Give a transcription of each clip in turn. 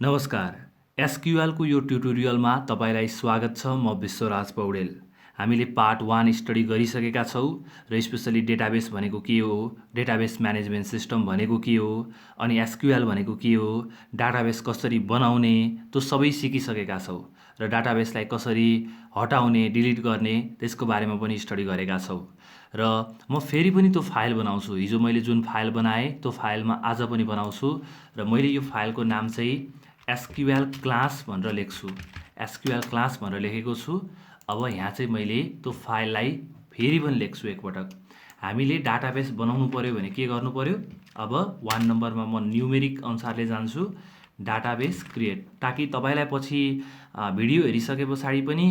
नमस्कार। एसक्यूएल को यो ट्युटोरियलमा तपाईलाई स्वागत छ। म विश्वराज पौडेल। हामीले पार्ट 1 स्टडी गरिसकेका छौं र स्पेशली डेटाबेस भनेको के हो, डेटाबेस म्यानेजमेन्ट सिस्टम भनेको के हो, अनि एसक्यूएल भनेको के हो, डाटाबेस कसरी बनाउने त्यो सबै सिकिसकेका छौं र डाटाबेसलाई कसरी हटाउने, डिलिट गर्ने त्यसको बारेमा पनि स्टडी गरेका छौं। र म फेरि पनि त्यो फाइल बनाउँछु। हिजो मैले जुन फाइल बनाएँ त्यो फाइलमा आज पनि बनाउँछु र मैले यो फाइलको नाम चाहिँ एसक्यूएल क्लास भनेर लेख्छु। एसक्यूएल क्लास भनेर लेखेको छु। अब यहाँ चाहिँ मैले त्यो फाइललाई फेरि पनि लेख्छु एकपटक। हामीले डाटाबेस बनाउनु पर्यो भने के गर्नु पर्यो? अब 1 नम्बरमा म न्युमेरिक अनुसारले जान्छु, डाटाबेस क्रिएट, ताकि तपाईलाई पछि भिडियो हेरिसके पछाडि पनि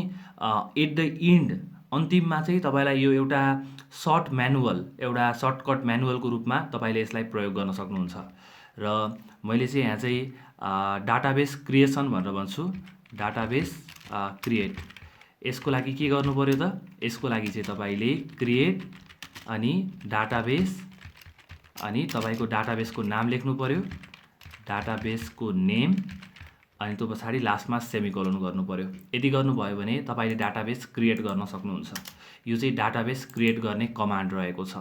एट द एन्ड अन्तिममा चाहिँ तपाईलाई यो एउटा सर्ट म्यानुअल, एउटा सर्टकट म्यानुअलको रूपमा तपाईले यसलाई प्रयोग गर्न सक्नुहुन्छ। र मैले चाहिँ यहाँ चाहिँ डाटाबेस क्रिएसन भनेर भन्छु। Database create. यसको लागि के गर्नु पर्यो त? यसको लागि चाहिँ तपाईले क्रिएट अनि डाटाबेस अनि तपाईको डाटाबेसको नाम लेख्नु पर्यो, डाटाबेसको नेम, अनि त्यो पछाडि लास्टमा सेमिकोलन गर्नु पर्यो। यदि गर्नुभयो भने तपाईले डाटाबेस क्रिएट गर्न सक्नुहुन्छ। यो चाहिँ डाटाबेस क्रिएट गर्ने कमान्ड रहेको छ।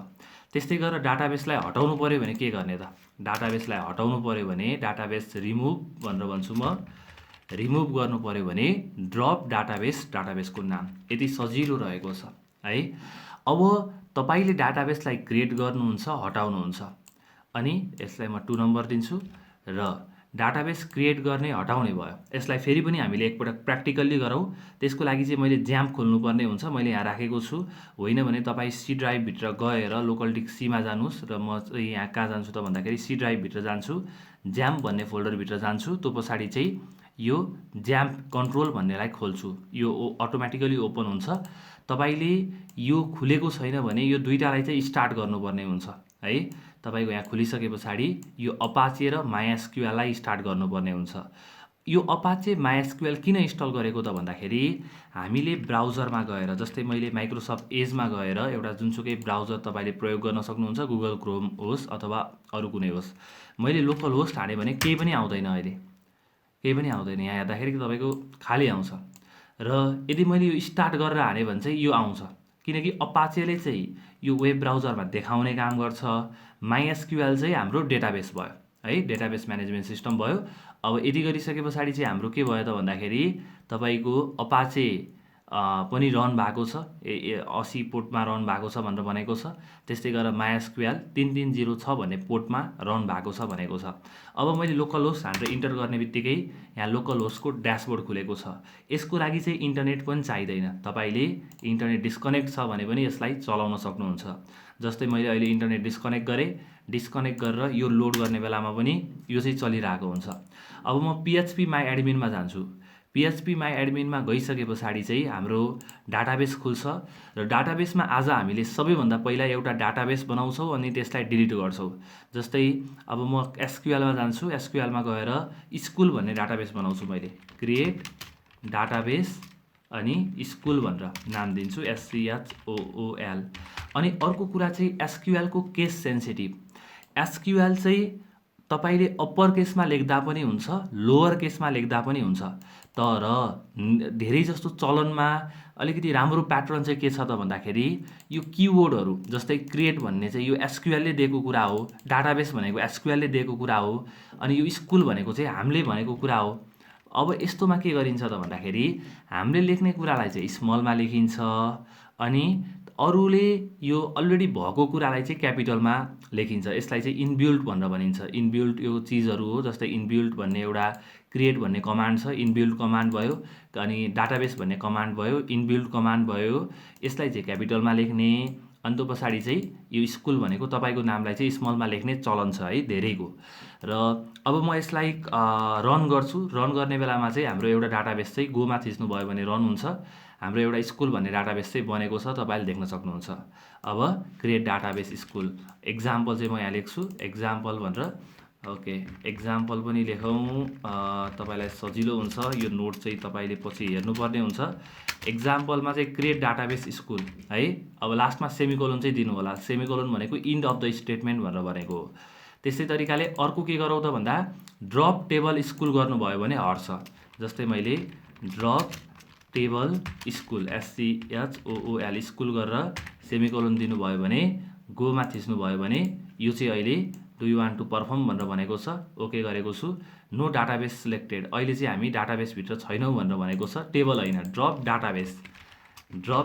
त्यस्तै गरेर डाटाबेसलाई हटाउनु पर्यो भने के गर्ने त? डाटाबेसलाई हटाउनु पर्यो भने डाटाबेस रिमुभ भनेर भन्छु म। रिमुभ गर्नु पर्यो भने ड्रप डाटाबेस, डाटाबेसको नाम। यति सजिलो रहेको छ है। अब तपाईले डाटाबेसलाई क्रिएट गर्नुहुन्छ, हटाउनुहुन्छ, अनि यसलाई म 2 नम्बर दिन्छु र डाटाबेस क्रिएट गर्ने हटाउने भयो। यसलाई फेरि पनि हामीले एकपटक प्र्याक्टिकल्ली गरौँ। त्यसको लागि चाहिँ मैले ज्याम्प खोल्नुपर्ने हुन्छ। मैले यहाँ राखेको छु। होइन भने तपाईँ सी ड्राइभ भित्र गएर लोकल डिस्क सीमा जानुहोस् र म चाहिँ यहाँ कहाँ जान्छु त भन्दाखेरि सी ड्राइभ भित्र जान्छु, ज्याम्प भन्ने फोल्डर भित्र जान्छु। त्यो पछाडि चाहिँ यो ज्याम्प कन्ट्रोल भन्नेलाई खोल्छु। यो अटोमेटिकली ओपन हुन्छ। तपाईले यो खुलेको छैन भने यो दुईटालाई चाहिँ स्टार्ट गर्नुपर्ने हुन्छ है। तपाईको यहाँ खुलिसके पछाडि यो अपाचे र माइएसक्यूएललाई स्टार्ट गर्नुपर्ने हुन्छ। यो अपाचे माइएसक्यूएल किन इन्स्टल गरेको त भन्दाखेरि हामीले ब्राउजरमा गएर, जस्तै मैले माइक्रोसफ्ट एजमा गएर एउटा जुनसुकै ब्राउजर तपाईले प्रयोग गर्न सक्नुहुन्छ, गुगल क्रोम होस् अथवा अरू कुनै होस्। मैले लोकल होस्ट हाने भने केही पनि आउँदैन। अहिले केही पनि आउँदैन। यहाँ हेर्दाखेरि तपाईको खाली आउँछ। र यदि मैले यो स्टार्ट गरेर हाने भने चाहिँ यो आउँछ, किनकि अपाचेले चाहिँ यो वेब ब्राउजरमा देखाउने काम गर्छ। माइएसक्यूएल चाहिँ हाम्रो डेटाबेस भयो है, डेटाबेस म्यानेजमेन्ट सिस्टम भयो। अब यदि गरिसके पछाडि चाहिँ हाम्रो के भयो त भन्दाखेरि तपाईको अपाचे पनि रन भएको छ, 80 पोर्टमा रन भएको छ भनेर भनेको छ। त्यस्तै गरेर माइएसक्यूएल 3306 भन्ने पोर्टमा रन भएको छ भनेको छ। अब मैले लोकल होस्ट हानेर इन्टर गर्ने बित्तिकै यहाँ लोकल होस्टको ड्यासबोर्ड खुलेको छ। यसको लागि चाहिँ इन्टरनेट पनि चाहिँदैन। तपाईले इन्टरनेट डिस्कनेक्ट छ भने पनि यसलाई चलाउन सक्नुहुन्छ। जस्तै मैले अहिले इन्टरनेट डिस्कनेक्ट गरेँ। डिस्कनेक्ट गरेर यो लोड गर्ने बेलामा पनि यो चाहिँ चलिरहेको हुन्छ। अब म PHP माई एडमिनमा जान्छु। PHP माई एडमिनमा गइसके पछाडि चाहिँ हाम्रो डाटाबेस खुल्छ र डाटाबेसमा आज हामीले सबैभन्दा पहिला एउटा डाटाबेस बनाउँछौँ अनि त्यसलाई डिलिट गर्छौँ। जस्तै अब म एसक्यूएलमा जान्छु। एसक्यूएलमा गएर स्कुल भन्ने डाटाबेस बनाउँछु। मैले क्रिएट डाटाबेस अनि स्कुल भनेर नाम दिन्छु, SCHOOL। अनि अर्को कुरा चाहिँ एसक्यूएल को केस सेन्सिटिभ। एसक्यूएल चाहिँ तपाईले अप्पर केसमा लेख्दा पनि हुन्छ, लोअर केसमा लेख्दा पनि हुन्छ। तर धेरै जस्तो चलनमा अलिकति राम्रो प्याटर्न चाहिँ के छ त भन्दाखेरि यो किवर्डहरू, जस्तै क्रिएट भन्ने चाहिँ यो एसक्यूएलले दिएको कुरा हो, डाटाबेस भनेको एसक्यूएलले दिएको कुरा हो, अनि यो स्कुल भनेको चाहिँ हामीले भनेको कुरा हो। अब यस्तोमा के गरिन्छ त भन्दाखेरि हामीले लेख्ने कुरालाई चाहिँ स्मलमा लेखिन्छ अनि अरूले यो अलरेडी भएको कुरालाई चाहिँ क्यापिटलमा लेखिन्छ। यसलाई चाहिँ इनबिल्ट भनेर भनिन्छ। इनबिल्ट यो चिजहरू हो। जस्तै इनबिल्ट भन्ने एउटा क्रिएट भन्ने कमान्ड छ, इनबिल्ट कमान्ड भयो, अनि डाटाबेस भन्ने कमान्ड भयो, इनबिल्ट कमान्ड भयो। यसलाई चाहिँ क्यापिटलमा लेख्ने, अनि त्यो पछाडि चाहिँ यो स्कुल भनेको तपाईको नामलाई चाहिँ स्मलमा लेख्ने चलन छ है धेरैको। र अब म यसलाई रन गर्छु। रन गर्ने बेलामा चाहिँ हाम्रो एउटा डाटाबेस चाहिँ गोमा थिच्नु भयो भने रन हुन्छ। हाम्रो एउटा स्कुल भन्ने डाटाबेस चाहिँ बनेको छ, तपाईले देख्न सक्नुहुन्छ। अब क्रिएट डाटाबेस स्कुल एक्जाम्पल चाहिँ म यहाँ लेख्छु, एक्जाम्पल भनेर। ओके, एक्जाम्पल पनि लेखौँ, तपाईलाई सजिलो हुन्छ। यो नोट चाहिँ तपाईले पछि हेर्नुपर्ने हुन्छ। एक्जाम्पलमा चाहिँ क्रिएट डाटाबेस स्कुल है। अब लास्टमा सेमिकोलन चाहिँ दिनु होला। सेमिकोलन भनेको इन्ड अफ द स्टेटमेन्ट भनेर भनेको हो। त्यस्तै तरिकाले अर्को के गरौँ त भन्दा ड्रप टेबल स्कुल गर्नुभयो भने हट्छ। जस्तै मैले drop table school SCHOOL school गरेर सेमिकोलन दिनुभयो भने गोमा थिच्नुभयो भने यो चाहिँ अहिले do you want to perform भनेर भनेको छ, ओके गरेको छु। नो डाटाबेस सिलेक्टेड, अहिले चाहिँ हामी डाटाबेसभित्र छैनौँ भनेर भनेको छ, टेबल होइन ड्रप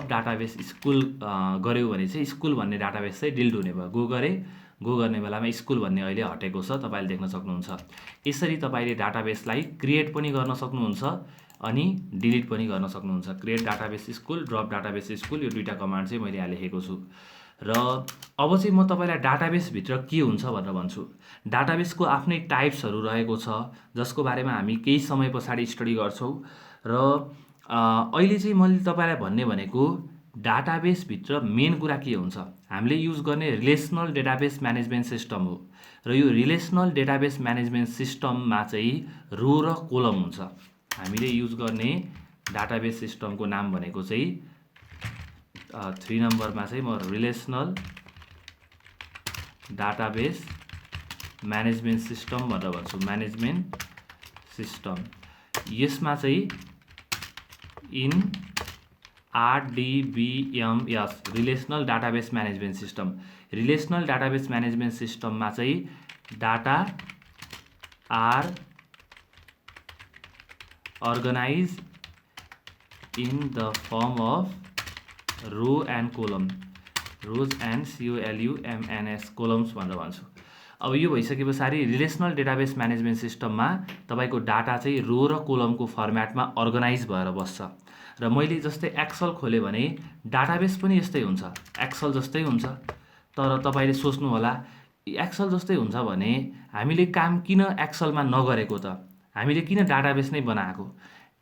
डाटाबेस स्कुल गऱ्यो भने चाहिँ स्कुल भन्ने डाटाबेस चाहिँ डिलिट हुने भयो। गो गर्ने बेलामा स्कुल भन्ने अहिले हटेको छ, तपाईँले देख्न सक्नुहुन्छ। यसरी तपाईँले डाटाबेसलाई क्रिएट पनि गर्न सक्नुहुन्छ अनि डिलिट पनि गर्न सक्नुहुन्छ। Create database school, drop database school, यो दुईटा कमान्ड चाहिँ मैले यहाँ लेखेको छु। र अब चाहिँ म तपाईँलाई डाटाबेसभित्र के हुन्छ भनेर भन्छु। डाटाबेसको आफ्नै टाइप्सहरू रहेको छ जसको बारेमा हामी केही समय पछाडि स्टडी गर्छौँ। र अहिले चाहिँ मैले तपाईँलाई भन्ने भनेको डाटाबेसभित्र मेन कुरा के हुन्छ, हामीले युज गर्ने रिलेसनल डेटाबेस म्यानेजमेन्ट सिस्टम हो। र यो रिलेसनल डेटाबेस म्यानेजमेन्ट सिस्टममा चाहिँ रो र कोलम हुन्छ। हामीले युज गर्ने डाटाबेस सिस्टमको नाम भनेको चाहिँ 3 नम्बरमा चाहिँ म रिलेसनल डाटाबेस म्यानेजमेन्ट सिस्टम भनेर भन्छु, म्यानेजमेन्ट सिस्टम। यसमा चाहिँ in RDBMS relational database management system. Relational database management सिस्टममा चाहिँ data are organize in the form of row and column, rows and COLUMNS columns भनेर भन्छु। अब यो भइसके पछाडि रिलेसनल डेटाबेस म्यानेजमेन्ट सिस्टममा तपाईँको डाटा चाहिँ रो र कोलमको फर्मेटमा अर्गनाइज भएर बस्छ। र मैले जस्तै एक्सल खोलेँ भने डाटाबेस पनि यस्तै हुन्छ, एक्सल जस्तै हुन्छ। तर तपाईँले सोच्नु होला एक्सल जस्तै हुन्छ भने हामीले काम किन एक्सलमा नगरेको त, हामीले किन डाटाबेस नै बनाएको।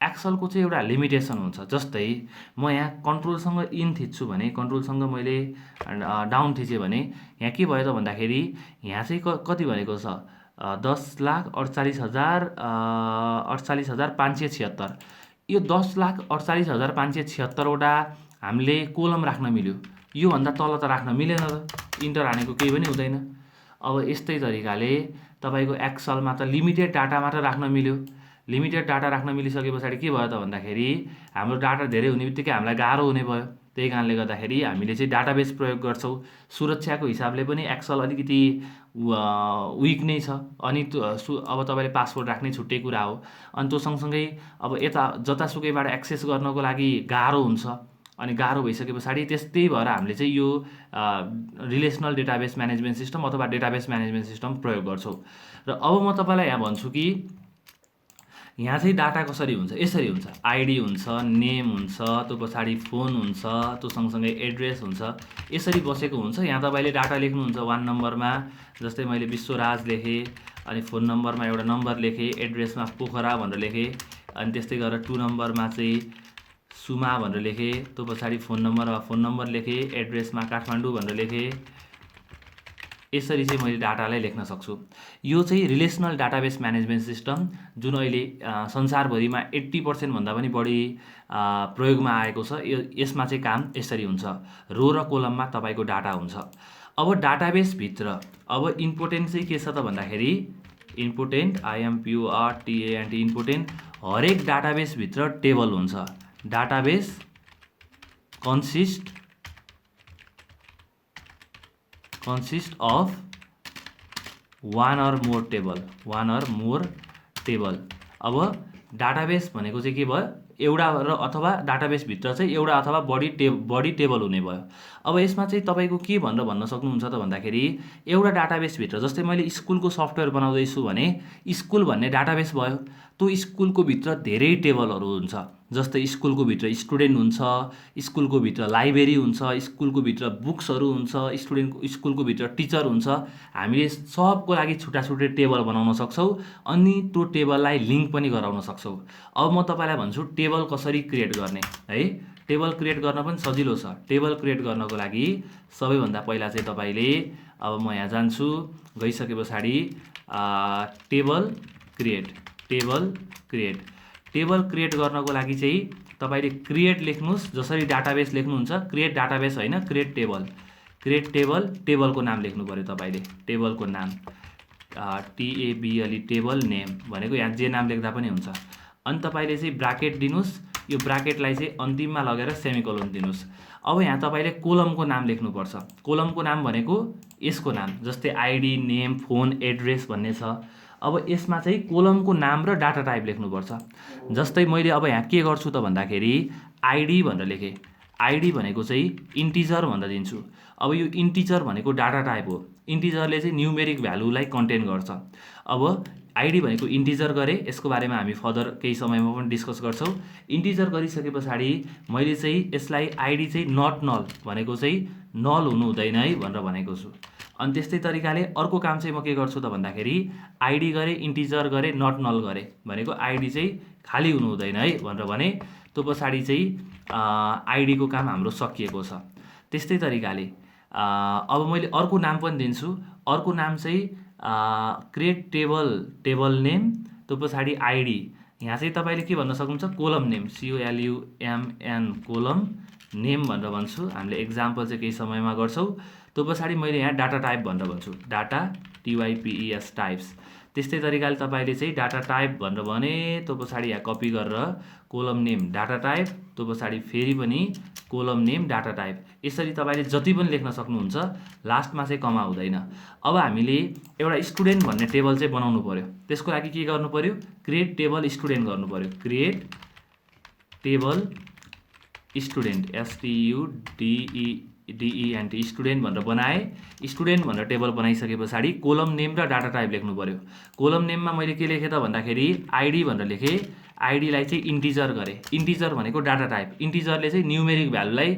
एक्सलको चाहिँ एउटा लिमिटेसन हुन्छ। जस्तै म यहाँ कन्ट्रोलसँग इन थिच्छु भने, कन्ट्रोलसँग मैले डाउन थिचेँ भने यहाँ के भयो त भन्दाखेरि यहाँ चाहिँ कति भनेको छ 10,48,576। यो 10,48,576 वटा हामीले कोलम राख्न मिल्यो, योभन्दा तल त राख्न मिलेन त, इन्टर हानेको केही पनि हुँदैन। अब यस्तै तरिकाले तपाईँको एक्सलमा त लिमिटेड डाटा मात्र राख्न मिल्यो। लिमिटेड डाटा राख्न मिलिसके पछाडि के भयो त भन्दाखेरि हाम्रो डाटा धेरै हुने बित्तिकै हामीलाई गाह्रो हुने भयो। त्यही कारणले गर्दाखेरि हामीले चाहिँ डाटाबेस प्रयोग गर्छौँ। सुरक्षाको हिसाबले पनि एक्सल अलिकति विक नै छ। अनि अब तपाईँले पासवर्ड राख्ने छुट्टै कुरा हो। अनि त्यो सँगसँगै अब यता जतासुकैबाट एक्सेस गर्नको लागि गाह्रो हुन्छ। अनि गाह्रो भइसके पछाडि त्यस्तै भएर हामीले चाहिँ यो रिलेसनल डेटाबेस म्यानेजमेन्ट सिस्टम अथवा डेटाबेस म्यानेजमेन्ट सिस्टम प्रयोग गर्छौँ। र अब म तपाईँलाई यहाँ भन्छु कि यहाँ चाहिँ डाटा कसरी हुन्छ, यसरी हुन्छ। आइडी हुन्छ, नेम हुन्छ, त्यो पछाडि फोन हुन्छ, त्यो सँगसँगै एड्रेस हुन्छ, यसरी बसेको हुन्छ। यहाँ तपाईँले डाटा लेख्नुहुन्छ 1 नम्बरमा, जस्तै मैले विश्वराज लेखेँ, अनि फोन नम्बरमा एउटा नम्बर लेखेँ, एड्रेसमा पोखरा भनेर लेखेँ, अनि त्यस्तै गरेर 2 नम्बरमा चाहिँ सुमा भनेर लेखेँ, त्यो पछाडि फोन नम्बर लेखेँ, एड्रेसमा काठमाडौँ भनेर लेखेँ। यसरी चाहिँ मैले डाटालाई लेख्न सक्छु। यो चाहिँ रिलेसनल डाटाबेस म्यानेजमेन्ट सिस्टम जुन अहिले संसारभरिमा 80% भन्दा पनि बढी प्रयोगमा आएको छ। यसमा चाहिँ काम यसरी हुन्छ, रो र कोलममा तपाईँको डाटा हुन्छ। अब डाटाबेसभित्र अब इम्पोर्टेन्ट चाहिँ के छ त भन्दाखेरि इम्पोर्टेन्ट IMPORTANT इम्पोर्टेन्ट, हरेक डाटाबेसभित्र टेबल हुन्छ। Database consist of one or more table। अब डाटाबेस भनेको चाहिँ के भयो, एउटा र अथवा डाटाबेसभित्र चाहिँ एउटा अथवा बढी टेबल हुने भयो। अब यसमा चाहिँ तपाईँको के भनेर भन्न सक्नुहुन्छ त भन्दाखेरि एउटा डाटाबेसभित्र, जस्तै मैले स्कुलको सफ्टवेयर बनाउँदैछु भने स्कुल भन्ने डाटाबेस भयो। त्यो स्कुलको भित्र धेरै टेबलहरू हुन्छ। जस्तै स्कुलको भित्र स्टुडेन्ट हुन्छ, स्कुलको भित्र लाइब्रेरी हुन्छ, स्कुलको भित्र बुक्सहरू हुन्छ, स्कुलको भित्र टिचर हुन्छ। हामीले सबको लागि छुट्टा छुट्टै टेबल बनाउन सक्छौँ अनि त्यो टेबललाई लिङ्क पनि गराउन सक्छौँ। अब म तपाईँलाई भन्छु टेबल कसरी क्रिएट गर्ने है। टेबल क्रिएट गर्न पनि सजिलो छ। टेबल क्रिएट गर्नको लागि सबैभन्दा पहिला चाहिँ तपाईँले, अब म यहाँ जान्छु, गइसके पछाडि टेबल क्रिएट गर्नको लागि चाहिँ तपाईँले क्रिएट लेख्नुहोस्। जसरी डाटाबेस लेख्नुहुन्छ, क्रिएट डाटाबेस होइन, क्रिएट टेबल। टेबलको नाम लेख्नु पऱ्यो तपाईँले, टेबलको नाम TABLE टेबल नेम भनेको यहाँ जे नाम लेख्दा पनि हुन्छ। अनि तपाईँले चाहिँ ब्राकेट दिनुहोस्, यो ब्राकेटलाई चाहिँ अन्तिममा लगेर सेमिकोलन दिनुहोस्। अब यहाँ तपाईँले कोलमको नाम लेख्नुपर्छ। कोलमको नाम भनेको यसको नाम, जस्तै आइडी, नेम, फोन, एड्रेस भन्ने छ। अब यसमा चाहिँ कोलमको नाम र डाटा टाइप लेख्नुपर्छ। जस्तै मैले अब यहाँ के गर्छु त भन्दाखेरि आइडी भनेर लेखेँ। आइडी भनेको चाहिँ इन्टिजर भनेर दिन्छु। अब यो इन्टिजर भनेको डाटा टाइप हो। इन्टिजरले चाहिँ न्युमेरिक भ्यालुलाई कन्टेन गर्छ। अब आइडी भनेको इन्टिजर गरेँ, यसको बारेमा हामी फर्दर केही समयमा पनि डिस्कस गर्छौँ। इन्टिजर गरिसके पछाडि मैले चाहिँ यसलाई आइडी चाहिँ नट नल भनेको चाहिँ नल हुनु हुँदैन है भनेर भनेको छु। अनि त्यस्तै तरिकाले अर्को काम चाहिँ म के गर्छु त भन्दाखेरि आइडी गरेँ, इन्टिजर गरेँ, नट नल गरेँ भनेको आइडी चाहिँ खाली हुनु हुँदैन है भनेर भने त्यो पछाडि चाहिँ आइडीको काम हाम्रो सकिएको छ। त्यस्तै तरिकाले अब मैले अर्को नाम पनि दिन्छु। अर्को नाम चाहिँ क्रिएट टेबल नेम, त्यो पछाडि आइडी। यहाँ चाहिँ तपाईँले के भन्न सक्नुहुन्छ, column name, COLUMN column name भनेर भन्छु। हामीले एक्जाम्पल चाहिँ केही समयमा गर्छौँ। त्यो पछाडि मैले यहाँ डाटा टाइप भनेर भन्छु, डाटा TYPES टाइप्स। त्यस्तै तरिकाले तपाईँले चाहिँ डाटा टाइप भनेर भने त्यो पछाडि यहाँ कपी गरेर कोलम नेम डाटा टाइप, त्यो पछाडि फेरि पनि कोलम नेम डाटा टाइप, यसरी तपाईँले जति पनि लेख्न सक्नुहुन्छ। लास्टमा चाहिँ कमा हुँदैन। अब हामीले एउटा स्टुडेन्ट भन्ने टेबल चाहिँ बनाउनु पर्यो। त्यसको लागि के गर्नु पर्यो, क्रिएट टेबल स्टुडेन्ट गर्नु पर्यो। Create table student, STUDENT student भनेर बनाएँ। स्टुडेन्ट भनेर टेबल बनाइसके पछाडि कोलम नेम र डाटा टाइप लेख्नु पर्यो। कोलम नेममा मैले के लेखेँ त भन्दाखेरि आइडी भनेर लेखेँ। आइडीलाई चाहिँ इन्टिजर गरेँ। इन्टिजर भनेको डाटा टाइप, इन्टिजरले चाहिँ न्युमेरिक भ्यालुलाई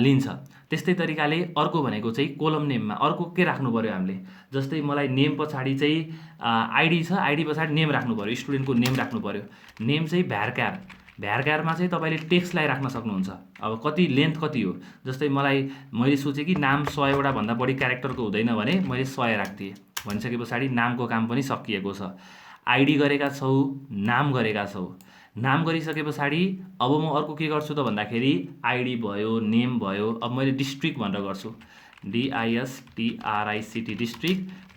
लिन्छ। त्यस्तै तरिकाले अर्को भनेको चाहिँ कोलम नेममा अर्को के राख्नु पर्यो हामीले, जस्तै मलाई नेम पछाडि चाहिँ आइडी छ, आइडी पछाडि नेम राख्नु पर्यो, स्टुडेन्टको नेम राख्नु पर्यो। नेम चाहिँ भ्यारक्यारमा चाहिँ तपाईँले टेक्स्टलाई राख्न सक्नुहुन्छ। अब कति लेन्थ कति हो, जस्तै मैले सोचेँ कि नाम 100 वटा भन्दा बढी क्यारेक्टरको हुँदैन भने मैले 100 राखिदिएँ। भनिसके पछाडि नामको काम पनि सकिएको छ। आइडी गरेका छौँ, नाम गरेका छौँ। नाम गरिसके पछाडि अब म अर्को के गर्छु त भन्दाखेरि आइडी भयो, नेम भयो। अब मैले डिस्ट्रिक्ट भनेर गर्छु, DISTRICT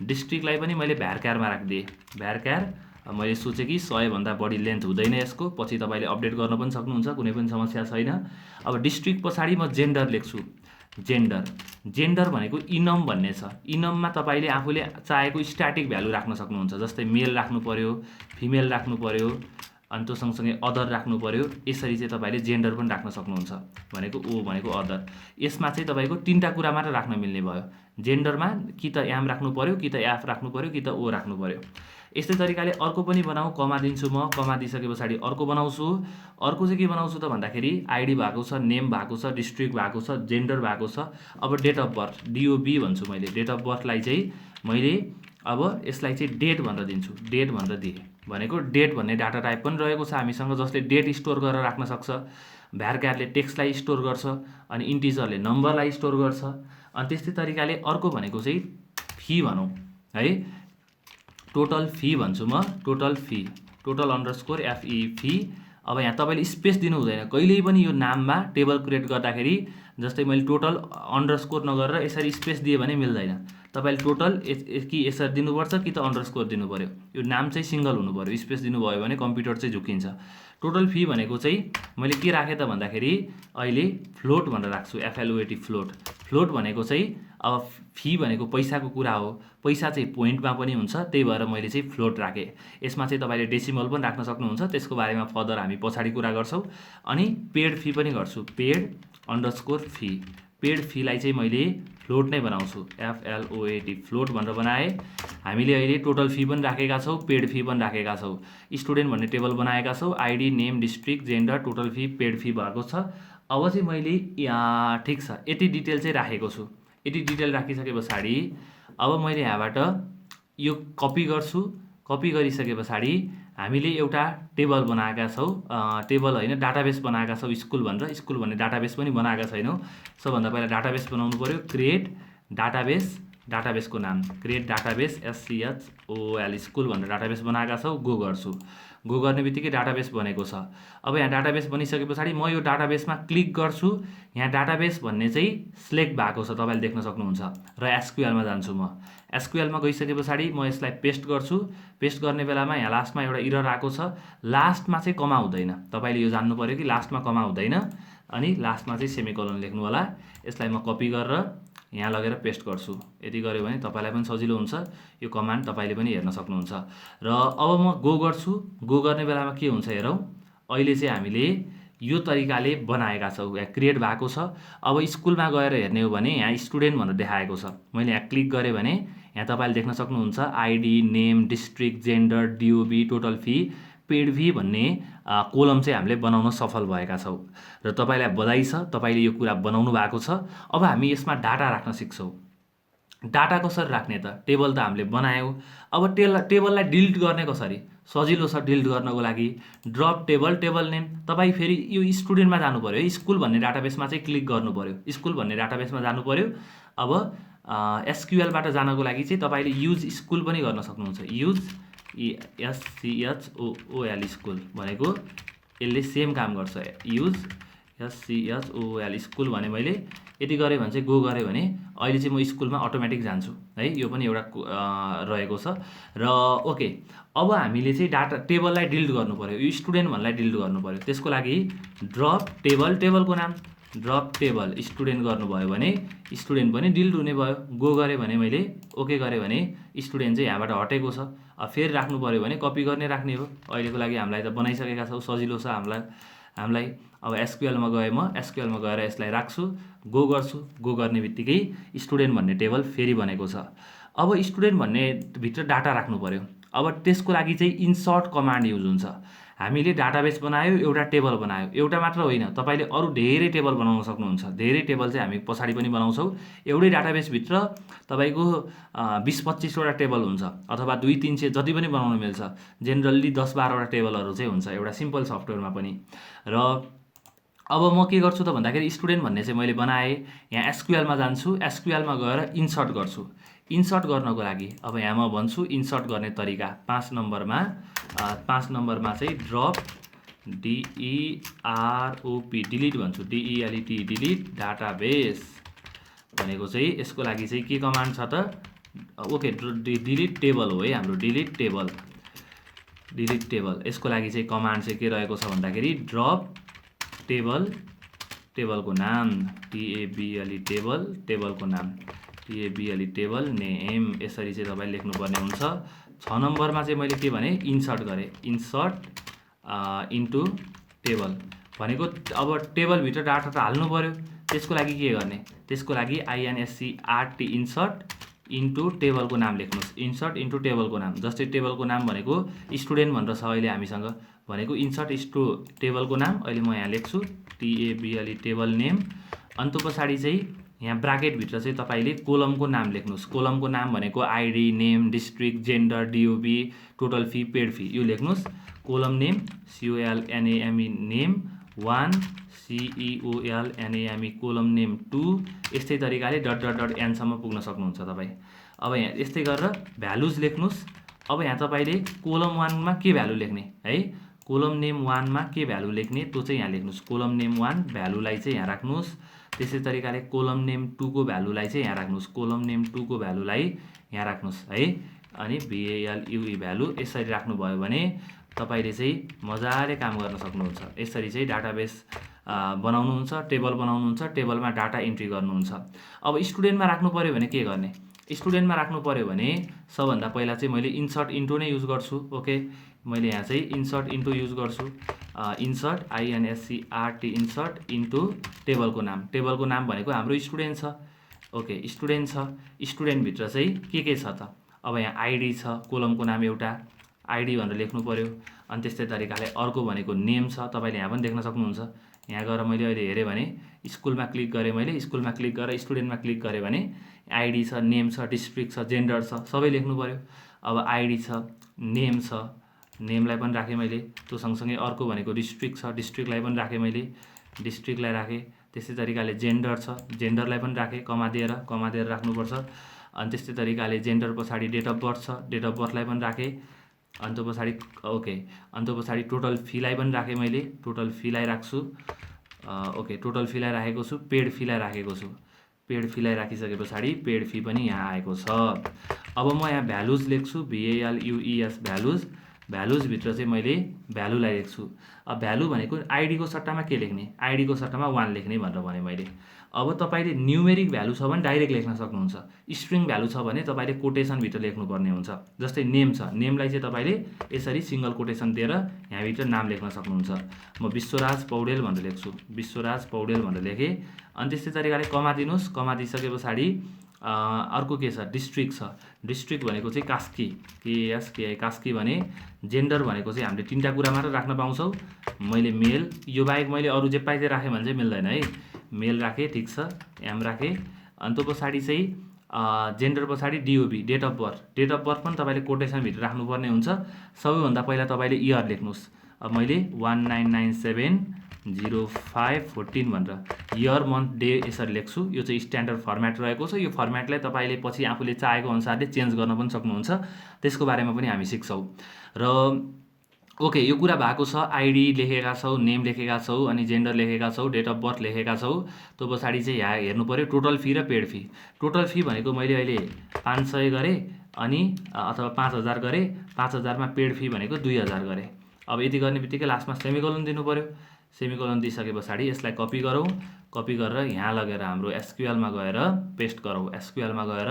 डिस्ट्रिक्टलाई पनि मैले भ्यारक्यारमा राखिदिएँ। भ्यारक्यार मैले सोचेँ कि 100 भन्दा बढी लेन्थ हुँदैन यसको, पछि तपाईँले अपडेट गर्न पनि सक्नुहुन्छ, कुनै पनि समस्या छैन। अब डिस्ट्रिक्ट पछाडि म जेन्डर लेख्छु। जेन्डर भनेको इनम भन्ने छ। इनममा तपाईँले आफूले चाहेको स्ट्याटिक भ्यालु राख्न सक्नुहुन्छ। जस्तै मेल राख्नु पर्यो, फिमेल राख्नु पर्यो, अनि त्यो सँगसँगै अदर राख्नु पर्यो। यसरी चाहिँ तपाईँले जेन्डर पनि राख्न सक्नुहुन्छ। भनेको ओ भनेको अदर। यसमा चाहिँ तपाईँको 3टा कुरा मात्र राख्न मिल्ने भयो। जेन्डरमा कि त एम राख्नु पर्यो, कि त एफ राख्नु पर्यो, कि त ओ राख्नु पर्यो। यस्तै तरिकाले अर्को पनि बनाऊ, कमा दिन्छु म। कमा दिइसके पछाडि अर्को बनाउँछु। अर्को चाहिँ के बनाउँछु त भन्दाखेरि आइडी भएको छ, नेम भएको छ, डिस्ट्रिक्ट भएको छ, जेन्डर भएको छ। अब डेट अफ बर्थ, DOB भन्छु मैले। डेट अफ बर्थलाई चाहिँ मैले अब यसलाई चाहिँ डेट भनेर दिन्छु। डेट भनेर दिएँ भनेको डेट भन्ने डाटा टाइप पनि रहेको छ हामीसँग, जसले डेट स्टोर गरेर राख्न सक्छ। भ्यारक्यारले टेक्स्टलाई स्टोर गर्छ, अनि इन्टिजरले नम्बरलाई स्टोर गर्छ। अनि त्यस्तै तरिकाले अर्को भनेको चाहिँ फी भनौँ है। टोटल फी भन्छु म। Total _ FE fee. अब यहाँ तपाईँले स्पेस दिनु हुँदैन कहिल्यै पनि। यो नाममा टेबल क्रिएट गर्दाखेरि जस्तै मैले टोटल _ नगरेर यसरी स्पेस दिएँ भने मिल्दैन। तपाईँले टोटल कि यसरी दिनुपर्छ कि त _ दिनु पर्यो। यो नाम चाहिँ सिङ्गल हुनु पर्यो। स्पेस दिनुभयो भने कम्प्युटर चाहिँ झुकिन्छ। टोटल फी भनेको चाहिँ मैले के राखेँ त भन्दाखेरि अहिले फ्लोट भनेर राख्छु, FLOAT फ्लोट। फ्लोट भनेको चाहिँ अब फी भनेको पैसाको कुरा हो, पैसा चाहिँ पोइन्टमा पनि हुन्छ, त्यही भएर मैले चाहिँ फ्लोट राखेँ। यसमा चाहिँ तपाईँले डेसिमल पनि राख्न सक्नुहुन्छ, त्यसको बारेमा फर्दर हामी पछाडि कुरा गर्छौँ। अनि पेड फी पनि गर्छु, पेड _ फी। पेड फीलाई चाहिँ मैले फ्लोट नै बनाउँछु, FLOAT फ्लोट भनेर बनाएँ। हामीले अहिले टोटल फी पनि राखेका छौँ, पेड फी पनि राखेका छौँ। स्टुडेन्ट भन्ने टेबल बनाएका छौँ। ID, name, district, gender, total fee, paid fee भएको छ। अब चाहिँ मैले ठिक छ यति डिटेल चाहिँ राखेको छु। यति डिटेल राखिसके पछाडि अब मैले यहाँबाट यो कपी गर्छु। कपी गरिसके पछाडि हामीले एउटा टेबल बनाएका छौँ, टेबल होइन डाटाबेस बनाएका छौँ स्कुल भनेर। स्कुल भन्ने डाटाबेस पनि बनाएका छैनौँ। सबभन्दा पहिला डाटाबेस बनाउनु पर्यो। क्रिएट डाटाबेस, डाटाबेसको नाम क्रिएट डाटाबेस SCHOL स्कुल भनेर डाटाबेस बनाएका छौँ। गो गर्छु। गो गर्ने बित्तिकै डाटाबेस बनेको छ। अब यहाँ डाटाबेस बनिसके पछाडि म यो डाटाबेसमा क्लिक गर्छु। यहाँ डाटाबेस भन्ने चाहिँ सिलेक्ट भएको छ, तपाईँले देख्न सक्नुहुन्छ। र एसक्युएलमा जान्छु म। एसक्युएलमा गइसके पछाडि म यसलाई पेस्ट गर्छु। पेस्ट गर्ने बेलामा यहाँ लास्टमा एउटा इरर आएको छ। लास्टमा चाहिँ कमा हुँदैन, तपाईँले यो जान्नु पऱ्यो कि लास्टमा कमा हुँदैन। अनि लास्टमा चाहिँ सेमिकोलन लेख्नु होला। यसलाई म कपी गरेर यहाँ लगेर पेस्ट गर्छु। यति गऱ्यो भने तपाईँलाई पनि सजिलो हुन्छ। यो कमान्ड तपाईँले पनि हेर्न सक्नुहुन्छ। र अब म गो गर्छु। गो गर्ने बेलामा के हुन्छ हेरौँ। अहिले चाहिँ हामीले यो तरिकाले बनाएका छौँ। यहाँ क्रिएट भएको छ। अब स्कुलमा गएर हेर्ने हो भने यहाँ स्टुडेन्ट भनेर देखाएको छ। मैले यहाँ क्लिक गरेँ भने यहाँ तपाईँले देख्न सक्नुहुन्छ ID, name, district, gender, DOB, total fee, paid fee भन्ने कोलम चाहिँ हामीले बनाउन सफल भएका छौँ। र तपाईँलाई बधाई छ, तपाईँले यो कुरा बनाउनु भएको छ। अब हामी यसमा डाटा राख्न सिक्छौँ। डाटा कसरी राख्ने त? टेबल त हामीले बनायौँ। अब टेबललाई डिलिट गर्ने कसरी? सजिलो छ डिलिट गर्नको लागि। Drop table, table name. तपाईँ फेरि यो स्टुडेन्टमा जानु पऱ्यो है। स्कुल भन्ने डाटाबेसमा चाहिँ क्लिक गर्नु पऱ्यो। स्कुल भन्ने डाटाबेसमा जानु पऱ्यो। अब एसक्युएलबाट जानको लागि चाहिँ तपाईँले युज स्कुल पनि गर्न सक्नुहुन्छ। युज SCHOOL स्कुल भनेको यसले सेम काम गर्छ। युज SCHOOL स्कुल भने मैले यति गरेँ भने चाहिँ गो गरेँ भने अहिले चाहिँ म स्कुलमा अटोमेटिक जान्छु है। यो पनि एउटा रहेको छ। र ओके, अब हामीले चाहिँ डाटा टेबललाई डिलिट गर्नु पऱ्यो। यो स्टुडेन्ट भन्नेलाई डिलिट गर्नु पऱ्यो। त्यसको लागि ड्रप टेबल, टेबलको नाम ड्रप टेबल स्टुडेन्ट गर्नुभयो भने स्टुडेन्ट पनि डिलिट हुने भयो। गो गरेँ भने मैले ओके गरेँ भने स्टुडेन्ट चाहिँ यहाँबाट हटेको छ। अब फेरि राख्नु पऱ्यो भने कपी गर्ने राख्ने हो। अहिलेको लागि हामीलाई त बनाइसकेका छौँ, सजिलो छ हामीलाई। अब एसक्युएलमा गएँ म। एसक्युएलमा गएर यसलाई राख्छु, गो गर्छु। गो गर्ने बित्तिकै स्टुडेन्ट भन्ने टेबल फेरि बनेको छ। अब स्टुडेन्ट भन्ने भित्र डाटा राख्नु पऱ्यो। अब त्यसको लागि चाहिँ इन्सर्ट कमान्ड युज हुन्छ। हामीले डाटाबेस बनायो, एउटा टेबल बनायो। एउटा मात्र होइन, तपाईँले अरू धेरै टेबल बनाउन सक्नुहुन्छ। धेरै टेबल चाहिँ हामी पछाडि पनि बनाउँछौँ। एउटै डाटाबेसभित्र तपाईँको 20-25 वटा टेबल हुन्छ, अथवा 200-300 जति पनि बनाउन मिल्छ। जेनरल्ली 10-12 वटा टेबलहरू चाहिँ हुन्छ एउटा सिम्पल सफ्टवेयरमा पनि। र अब म के गर्छु त भन्दाखेरि स्टुडेन्ट भन्ने चाहिँ मैले बनाएँ। यहाँ एसक्युएलमा जान्छु। एसक्युएलमा गएर इन्सर्ट गर्छु। इन्सर्ट गर्नको लागि अब यहाँ म भन्छु इन्सर्ट गर्ने तरिका। 5 नम्बरमा चाहिँ ड्रप DEROP डिलिट भन्छु। DELET डिलिट डाटाबेस भनेको चाहिँ यसको लागि चाहिँ के कमान्ड छ त? ओके, डिलिट टेबल हो है हाम्रो। Delete table. यसको लागि चाहिँ कमान्ड चाहिँ के रहेको छ भन्दाखेरि ड्रप टेबल, टेबलको नाम TABLE टेबल, टेबलको नाम TABLE टेबल नेम। यसरी चाहिँ तपाईँले लेख्नुपर्ने हुन्छ। 6 नम्बरमा चाहिँ मैले के भने इन्सर्ट गरेँ। इन्सर्ट इन्टु टेबल भनेको अब टेबलभित्र डाटा त हाल्नु पऱ्यो। त्यसको लागि के गर्ने? त्यसको लागि INSERT इन्सर्ट इन्टु टेबलको नाम लेख्नुहोस्। इन्सर्ट इन्टु टेबलको नाम। जस्तै टेबलको नाम भनेको स्टुडेन्ट भनेर छ अहिले हामीसँग, भनेको इन्सर्ट इन्टु टेबलको नाम अहिले म यहाँ लेख्छु TABLE टेबल नेम। अन्त पछाडि चाहिँ यहाँ ब्राकेटभित्र चाहिँ तपाईँले कोलमको नाम लेख्नुहोस्। कोलमको नाम भनेको ID, name, district, gender, DOB, total fee, paid fee यो लेख्नुहोस्। Column name COLNAME name 1, CEOLNAME column name 2। यस्तै तरिकाले .n सम्म पुग्न सक्नुहुन्छ तपाईँ। अब यहाँ यस्तै गरेर भ्यालुज लेख्नुहोस्। अब यहाँ तपाईँले कोलम 1 मा के भ्यालु लेख्ने है? कोलम नेम 1 मा के भ्यालु लेख्ने त्यो चाहिँ यहाँ लेख्नुहोस्। कोलम नेम 1 भ्यालुलाई चाहिँ यहाँ राख्नुहोस्। त्यसै तरिकाले कोलम नेम 2 को भ्यालुलाई चाहिँ यहाँ राख्नुहोस्। कोलम नेम 2 को भ्यालुलाई यहाँ राख्नुहोस् है। अनि VALUE भ्यालु यसरी राख्नुभयो भने तपाईँले चाहिँ मजाले काम गर्न सक्नुहुन्छ। यसरी चाहिँ डाटाबेस बनाउनुहुन्छ, टेबल बनाउनुहुन्छ, टेबलमा डाटा इन्ट्री गर्नुहुन्छ। अब स्टुडेन्टमा राख्नु पऱ्यो भने के गर्ने? स्टुडेन्टमा राख्नु पऱ्यो भने सबभन्दा पहिला चाहिँ मैले इन्सर्ट इन्टु नै युज गर्छु। ओके, मैले यहाँ चाहिँ इन्सर्ट इन्टु युज गर्छु। इन्सर्ट INSERT इन्सर्ट इन्टु टेबलको नाम। टेबलको नाम भनेको हाम्रो स्टुडेन्ट छ। ओके, स्टुडेन्ट छ। स्टुडेन्टभित्र चाहिँ के छ त? अब यहाँ आइडी छ, कोलमको नाम एउटा आइडी भनेर लेख्नु पऱ्यो। अनि त्यस्तै तरिकाले अर्को भनेको नेम छ। तपाईँले यहाँ पनि देख्न सक्नुहुन्छ। यहाँ गएर मैले अहिले हेरेँ भने स्कुलमा क्लिक गरेँ, मैले स्कुलमा क्लिक गरेर स्टुडेन्टमा क्लिक गरेँ भने आइडी छ, नेम छ, डिस्ट्रिक्ट छ, जेन्डर छ, सबै लेख्नु पऱ्यो। अब आइडी छ, नेम छ, नेमलाई पनि राखेँ मैले। त्यो सँगसँगै अर्को भनेको डिस्ट्रिक्ट छ, डिस्ट्रिक्टलाई पनि राखेँ मैले, डिस्ट्रिक्टलाई राखेँ। त्यस्तै तरिकाले जेन्डर छ, जेन्डरलाई पनि राखेँ, कमा दिएर राख्नुपर्छ। अनि त्यस्तै तरिकाले जेन्डर पछाडि डेट अफ बर्थ छ, डेट अफ बर्थलाई पनि राखेँ। अनि त्यो पछाडि ओके, अनि त्यो पछाडि टोटल फीलाई पनि राखेँ मैले, टोटल फीलाई राख्छु। ओके, टोटल फीलाई राखेको छु, पेड फीलाई राखेको छु। पेड फीलाई राखिसके पछाडि पेड फी पनि यहाँ आएको छ। अब म यहाँ भ्यालुज लेख्छु, VALUES भ्यालुज। भ्यालुजभित्र चाहिँ मैले भ्यालुलाई लेख्छु। अब भ्यालु भनेको आइडीको सट्टामा के लेख्ने, आइडीको सट्टामा 1 लेख्ने भनेर भने मैले। अब तपाईँले न्युमेरिक भ्यालु छ भने डाइरेक्ट लेख्न सक्नुहुन्छ, स्ट्रिङ भ्यालु छ भने तपाईँले कोटेसनभित्र लेख्नुपर्ने हुन्छ। जस्तै नेम छ, नेमलाई चाहिँ तपाईँले यसरी सिङ्गल कोटेसन दिएर यहाँभित्र नाम लेख्न सक्नुहुन्छ। म विश्वराज पौडेल भनेर लेख्छु, विश्वराज पौडेल भनेर लेखेँ। अनि त्यस्तै तरिकाले कमा दिनुहोस्, कमा दिइसके पछाडि अर्को के छ, डिस्ट्रिक्ट छ। डिस्ट्रिक्ट भनेको चाहिँ कास्की, KASKI कास्की भने। जेन्डर भनेको चाहिँ हामीले 3टा कुरा मात्र राख्न पाउँछौँ। मैले मेल, यो बाहेक मैले अरू जे पाइजे राखेँ भने चाहिँ मिल्दैन है। मेल राखेँ, ठिक छ, एम राखेँ। अनि त्यो पछाडि चाहिँ जेन्डर पछाडि DOB, date of birth. Date of birth पनि तपाईँले कोटेसनभित्र राख्नुपर्ने हुन्छ। सबैभन्दा पहिला तपाईँले इयर लेख्नुहोस्। अब मैले 1997/05/14 भनेर इयर मन्थ डे यसरी लेख्छु। यो चाहिँ स्ट्यान्डर्ड फर्मेट रहेको छ। यो फर्मेटलाई तपाईँले पछि आफूले चाहेको अनुसारले चेन्ज गर्न पनि सक्नुहुन्छ। त्यसको बारेमा पनि हामी सिक्छौँ। र ओके, यो कुरा भएको छ, आइडी लेखेका छौँ, नेम लेखेका छौँ, अनि जेन्डर लेखेका छौँ, डेट अफ बर्थ लेखेका छौँ। त्यो पछाडि चाहिँ यहाँ हेर्नु पऱ्यो टोटल फी र पेड फी। टोटल फी भनेको मैले अहिले 500 गरेँ, अनि अथवा 5000 गरेँ। 5000मा पेड फी भनेको 2000 गरेँ। अब यति गर्ने बित्तिकै लास्टमा सेमिकोलन दिनु पऱ्यो। सेमिकोलन दिइसके पछाडि यसलाई कपी गरौँ, कपी गरेर यहाँ लगेर हाम्रो SQLमा गएर पेस्ट गरौँ। SQLमा गएर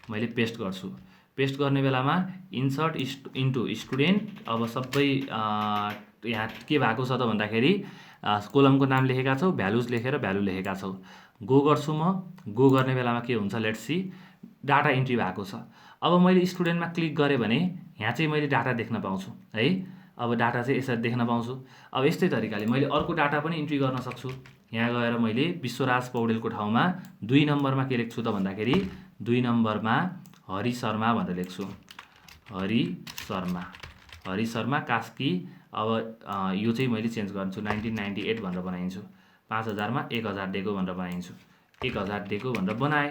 मैले पेस्ट गर्छु। पेस्ट गर्ने बेलामा इन्सर्ट इन्टु स्टुडेन्ट। अब सबै यहाँ के भएको छ त भन्दाखेरि कोलमको नाम लेखेका छौँ, भ्यालुज लेखेर भ्यालु लेखेका छौँ। गो गर्छु म। गो गर्ने बेलामा के हुन्छ लेट्स सी, डाटा इन्ट्री भएको छ। अब मैले स्टुडेन्टमा क्लिक गरेँ भने यहाँ चाहिँ मैले डाटा देख्न पाउँछु है। अब डाटा चाहिँ यसरी देख्न पाउँछु। अब यस्तै तरिकाले मैले अर्को डाटा पनि इन्ट्री गर्न सक्छु। यहाँ गएर मैले विश्वराज पौडेलको ठाउँमा 2 नम्बरमा के लेख्छु त भन्दाखेरि 2 नम्बरमा हरि शर्मा भनेर लेख्छु। हरि शर्मा, हरि शर्मा कास्की। अब यो चाहिँ मैले चेन्ज गर्छु, 1998 भनेर बनाइन्छु। 5000मा 1000 दिएको भनेर बनाइन्छु, 1000 दिएको भनेर बनाएँ।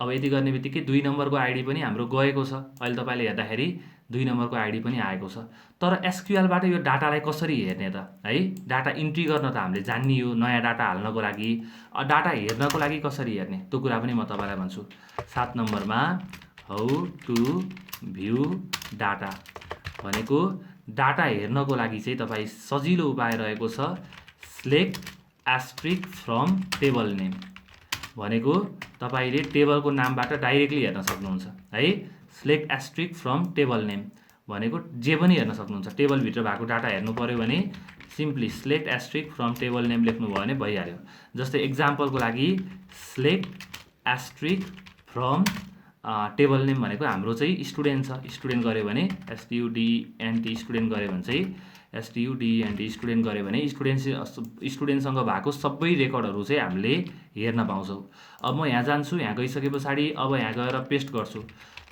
अब यति गर्ने बित्तिकै 2 नम्बरको आइडी पनि हाम्रो गएको छ। अहिले तपाईँले हेर्दाखेरि 2 नम्बरको आइडी पनि आएको छ। तर SQLबाट यो डाटालाई कसरी हेर्ने त है। डाटा इन्ट्री गर्न त हामीले जान्ने हो, नयाँ डाटा हाल्नको लागि। डाटा हेर्नको लागि कसरी हेर्ने त्यो कुरा पनि म तपाईँलाई भन्छु। 7 नम्बरमा हाउ टु भ्यू डाटा भनेको डाटा हेर्नको लागि चाहिँ तपाईँ सजिलो उपाय रहेको छ, select asterisk from table name भनेको तपाईँले टेबलको नामबाट डाइरेक्टली हेर्न सक्नुहुन्छ है। Select asterisk from table name भनेको जे पनि हेर्न सक्नुहुन्छ। टेबलभित्र भएको डाटा हेर्नु पऱ्यो भने simply select asterisk from table name लेख्नुभयो भने भइहाल्यो। जस्तै एक्जाम्पलको लागि select asterisk from table name भनेको हाम्रो चाहिँ स्टुडेन्ट छ। स्टुडेन्ट गऱ्यो भने STUDENT स्टुडेन्ट गऱ्यो भने चाहिँ STUDENT स्टुडेन्ट गऱ्यो भने स्टुडेन्टसँग भएको सबै रेकर्डहरू चाहिँ हामीले हेर्न पाउँछौँ। अब म यहाँ जान्छु, यहाँ गइसके पछाडि अब यहाँ गएर पेस्ट गर्छु,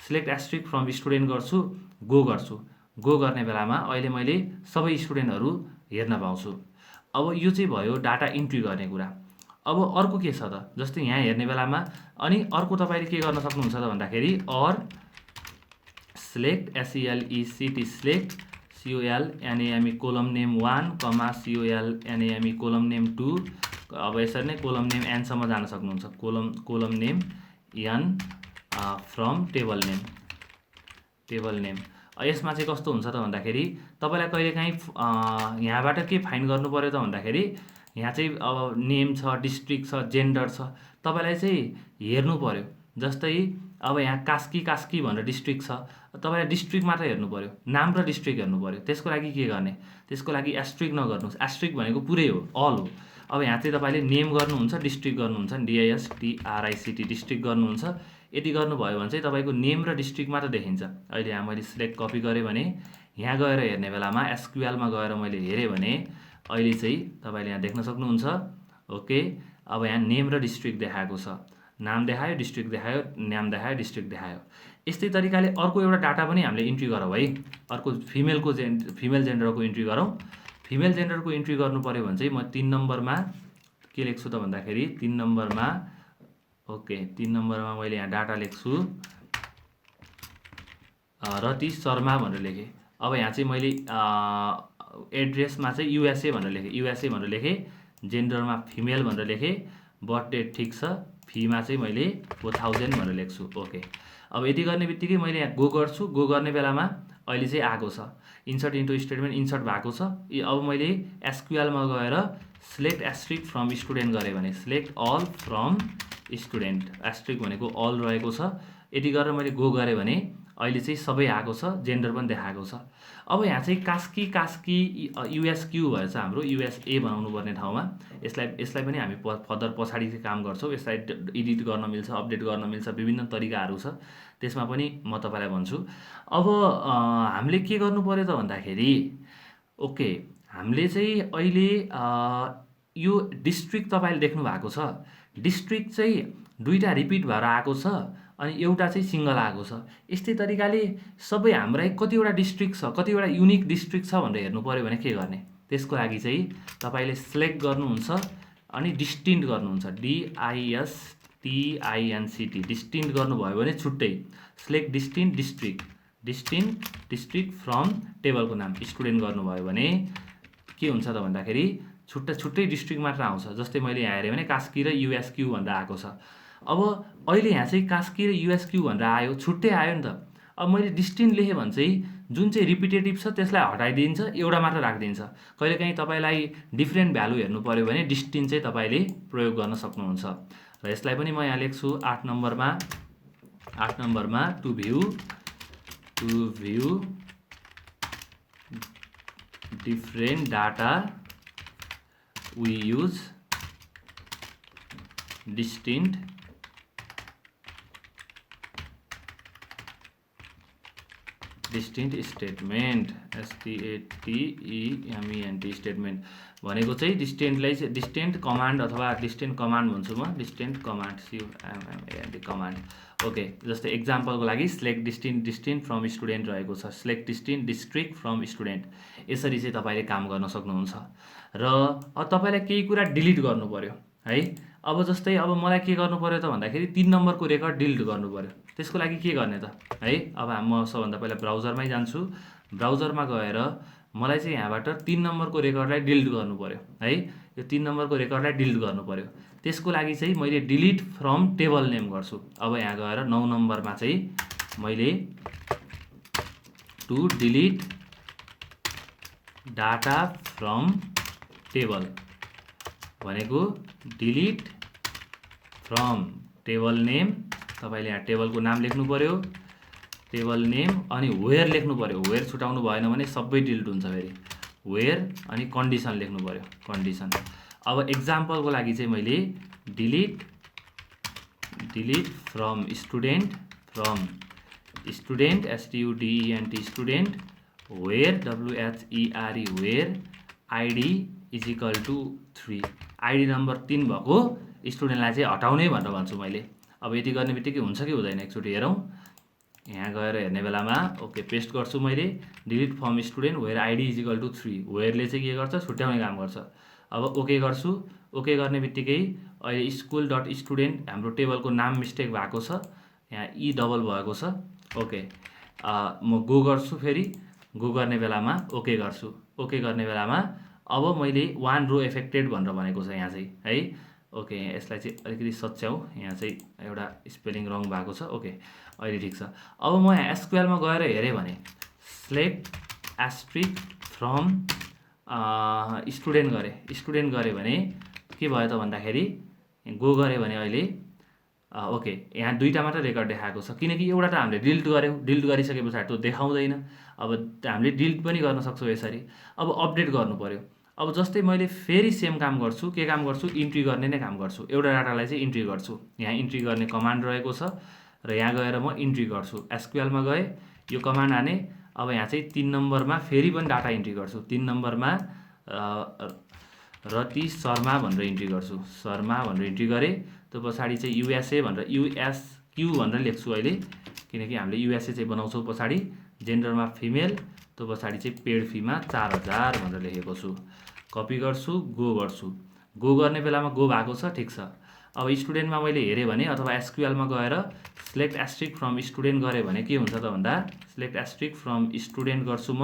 सिलेक्ट एस्ट्रिक फ्रम स्टुडेन्ट गर्छु, गो गर्छु। गो गर्ने बेलामा अहिले मैले सबै स्टुडेन्टहरू हेर्न पाउँछु। अब यो चाहिँ भयो डाटा इन्ट्री गर्ने कुरा। अब अर्को के छ त, जस्तै यहाँ हेर्ने बेलामा अनि अर्को तपाईँले के गर्न सक्नुहुन्छ त भन्दाखेरि or select SELECT select COLNAME column name 1, COLNAME column name 2। अब यसरी नै कोलम नेम N सम्म जान सक्नुहुन्छ। Column name N from table name. यसमा चाहिँ कस्तो हुन्छ त भन्दाखेरि तपाईँलाई कहिलेकाहीँ यहाँबाट के फाइन्ड गर्नु पऱ्यो त भन्दाखेरि यहाँ चाहिँ अब नेम छ, डिस्ट्रिक्ट छ, जेन्डर छ, तपाईँलाई चाहिँ हेर्नु पऱ्यो। जस्तै अब यहाँ कास्की भनेर डिस्ट्रिक्ट छ, तपाईँलाई डिस्ट्रिक्ट मात्र हेर्नु पऱ्यो, नाम र डिस्ट्रिक्ट हेर्नु पऱ्यो। त्यसको लागि के गर्ने, त्यसको लागि एस्ट्रिक नगर्नुहोस्। एस्ट्रिक भनेको पुरै हो, अल हो। अब यहाँ चाहिँ तपाईँले नेम गर्नुहुन्छ, डिस्ट्रिक्ट गर्नुहुन्छ, DISTRICT डिस्ट्रिक्ट गर्नुहुन्छ। यति गर्नुभयो भने चाहिँ तपाईँको नेम र डिस्ट्रिक्ट मात्र देखिन्छ। अहिले यहाँ मैले सिलेक्ट कपी गरेँ भने यहाँ गएर हेर्ने बेलामा SQLमा गएर मैले हेरेँ भने अहिले चाहिँ तपाईँले यहाँ देख्न सक्नुहुन्छ। ओके, अब यहाँ नेम र डिस्ट्रिक्ट देखाएको छ, नाम देखायो, डिस्ट्रिक्ट देखायो, नाम देखायो, डिस्ट्रिक्ट देखायो। यस्तै तरिकाले अर्को एउटा डाटा पनि हामीले इन्ट्री गरौँ है। अर्को फिमेल जेन्डरको इन्ट्री गरौँ। फिमेल जेन्डरको इन्ट्री गर्नु पऱ्यो भने चाहिँ म 3 नम्बरमा के लेख्छु त भन्दाखेरि 3 नम्बरमा ओके 3 नम्बरमा मैले यहाँ डाटा लेख्छु रति शर्मा भनेर लेखेँ। अब यहाँ चाहिँ मैले एड्रेसमा चाहिँ युएसए भनेर लेखेँ, जेन्डरमा फिमेल भनेर लेखेँ, बर्थ डेट ठिक छ, फीमा चाहिँ मैले 4000 भनेर लेख्छु। ओके, अब यति गर्ने बित्तिकै मैले यहाँ गो गर्छु। गो गर्ने बेलामा अहिले चाहिँ आएको छ, इन्सर्ट इन्टु स्टेटमेन्ट इन्सर्ट भएको छ। अब मैले एसक्युएलमा गएर सिलेक्ट एस्ट्रिक फ्रम स्टुडेन्ट गरेँ भने select all from student, asterisk भनेको अल रहेको छ। यति गरेर मैले गो गरेँ भने अहिले चाहिँ सबै आएको छ, जेन्डर पनि देखाएको छ। अब यहाँ चाहिँ कास्की युएसक्यू भएछ, हाम्रो युएसए बनाउनु पर्ने ठाउँमा यसलाई पनि हामी फर्दर पछाडि चाहिँ काम गर्छौँ। यसलाई एडिट गर्न मिल्छ, अपडेट गर्न मिल्छ, विभिन्न तरिकाहरू छ, त्यसमा पनि म तपाईँलाई भन्छु। अब हामीले के गर्नु पर्यो त भन्दाखेरि ओके, हामीले चाहिँ अहिले यो डिस्ट्रिक्ट तपाईँले देख्नु भएको छ, डिस्ट्रिक्ट चाहिँ दुईवटा रिपिट भएर आएको छ अनि एउटा चाहिँ सिङ्गल आएको छ। यस्तै तरिकाले सबै हाम्रै कतिवटा डिस्ट्रिक्ट छ, कतिवटा युनिक डिस्ट्रिक्ट छ भनेर हेर्नु पऱ्यो भने के गर्ने, त्यसको लागि चाहिँ तपाईँले सिलेक्ट गर्नुहुन्छ अनि डिस्टिन्ट गर्नुहुन्छ, DISTINCT, डिस्टिन्ट गर्नुभयो भने छुट्टै सिलेक्ट डिस्ट्रिक्ट फ्रम टेबलको नाम स्टुडेन्ट गर्नुभयो भने के हुन्छ त भन्दाखेरि छुट्टै डिस्ट्रिक्ट मात्र आउँछ। जस्तै मैले यहाँ हेरेँ भने कास्की र युएसक्यू भनेर आएको छ। अब अहिले यहाँ चाहिँ कास्की र युएसक्यू भनेर आयो, छुट्टै आयो नि त। अब मैले डिस्टिन्ट लेखेँ भने चाहिँ जुन चाहिँ रिपिटेटिभ छ त्यसलाई हटाइदिन्छ, एउटा मात्र राखिदिन्छ। कहिलेकाहीँ तपाईँलाई डिफ्रेन्ट भ्यालु हेर्नु पऱ्यो भने डिस्टिन्ट चाहिँ तपाईँले प्रयोग गर्न सक्नुहुन्छ। र यसलाई पनि म यहाँ लेख्छु 8 नम्बरमा to view different data we use distinct statement, STATEMENT statement भनेको चाहिँ डिस्टेन्ट कमान्ड अथवा डिस्टेन्ट कमान्ड भन्छु म, distinct command COMMAND command. Okay, जस्तै एक्जाम्पलको लागि सिलेक्ट डिस्टिन्ट फ्रम स्टुडेन्ट रहेको छ, सिलेक्ट डिस्ट्रिक्ट फ्रम स्टुडेन्ट। यसरी चाहिँ तपाईँले काम गर्न सक्नुहुन्छ। र अब तपाईँलाई केही कुरा डिलिट गर्नु पर्यो है। अब जस्तै अब मलाई के गर्नु पर्यो त भन्दाखेरि 3 नम्बरको रेकर्ड डिलिट गर्नु पर्यो। त्यसको लागि के गर्ने त है, अब म सबभन्दा पहिला ब्राउजरमै जान्छु। ब्राउजरमा गएर मलाई चाहिँ यहाँबाट 3 नम्बरको रेकर्डलाई डिलिट गर्नु पर्यो है। यो 3 नम्बरको रेकर्डलाई डिलिट गर्नु पर्यो। त्यसको लागि चाहिँ मैले डिलिट फ्रम टेबल नेम गर्छु। अब यहाँ गएर 9 नम्बरमा चाहिँ मैले to delete data from table भनेको डिलिट फ्रम टेबल नेम, तपाईँले यहाँ टेबलको नाम लेख्नु पर्यो, टेबल नेम अनि वेयर लेख्नु पर्यो। वेयर छुटाउनु भएन भने सबै डिलिट हुन्छ फेरि। वेयर अनि कन्डिसन लेख्नु पर्यो, कन्डिसन। अब एक्जाम्पलको लागि चाहिँ मैले delete from student STUDENT student where WHERE where ID = 3, ID number 3 भएको स्टुडेन्टलाई चाहिँ हटाउने भनेर भन्छु मैले। अब यति गर्ने बित्तिकै हुन्छ कि हुँदैन एकचोटि हेरौँ। यहाँ गएर हेर्ने बेलामा ओके पेस्ट गर्छु मैले, delete from student where ID = 3। वेयरले चाहिँ के गर्छ, छुट्याउने काम गर्छ। अब ओके गर्छु। ओके गर्ने बित्तिकै अहिले school.student हाम्रो टेबलको नाम मिस्टेक भएको छ, यहाँ E डबल भएको छ। ओके, म गो गर्छु, फेरि गो गर्ने बेलामा ओके गर्छु। ओके गर्ने बेलामा अब मैले 1 रो एफेक्टेड भनेर भनेको छ यहाँ चाहिँ है। ओके, यसलाई चाहिँ अलिकति सच्याउँ, यहाँ चाहिँ एउटा स्पेलिङ रङ भएको छ। ओके, अहिले ठिक छ। अब म यहाँ एसक्युएलमा गएर हेरेँ भने सिलेक्ट एस्ट्रिक फ्रम स्टुडेन्ट गरेँ भने के भयो त भन्दाखेरि गो गरेँ भने अहिले ओके यहाँ दुईटा मात्र रेकर्ड देखाएको छ, किनकि एउटा त हामीले डिलिट गऱ्यौँ। डिलिट गरिसके पछाडि त्यो देखाउँदैन। अब हामीले डिलिट पनि गर्न सक्छौँ यसरी। अब अपडेट गर्नु पर्यो। अब जस्तै मैले फेरि सेम काम गर्छु, के काम गर्छु, इन्ट्री गर्ने नै काम गर्छु। एउटा डाटालाई चाहिँ इन्ट्री गर्छु, यहाँ इन्ट्री गर्ने कमान्ड रहेको छ र यहाँ गएर म इन्ट्री गर्छु। एसक्युएलमा गएँ, यो कमान्ड हाने। अब यहाँ चाहिँ 3 नम्बरमा फेरि पनि डाटा इन्ट्री गर्छु। 3 नम्बरमा रति शर्मा भनेर इन्ट्री गर्छु, शर्मा भनेर इन्ट्री गरेँ। त्यो पछाडि चाहिँ युएसए भनेर USQ भनेर लेख्छु अहिले, किनकि हामीले युएसए चाहिँ बनाउँछौँ पछाडि। जेन्डरमा फिमेल, त्यो पछाडि चाहिँ पेड फीमा 4000 भनेर लेखेको छु। कपी गर्छु, गो गर्छु। गो गर्ने बेलामा गो भएको छ, ठिक छ। अब स्टुडेन्टमा मैले हेरेँ भने अथवा एसक्युएलमा गएर सिलेक्ट एस्ट्रिक फ्रम स्टुडेन्ट गरेँ भने के हुन्छ त भन्दा सिलेक्ट एस्ट्रिक फ्रम स्टुडेन्ट गर्छु म।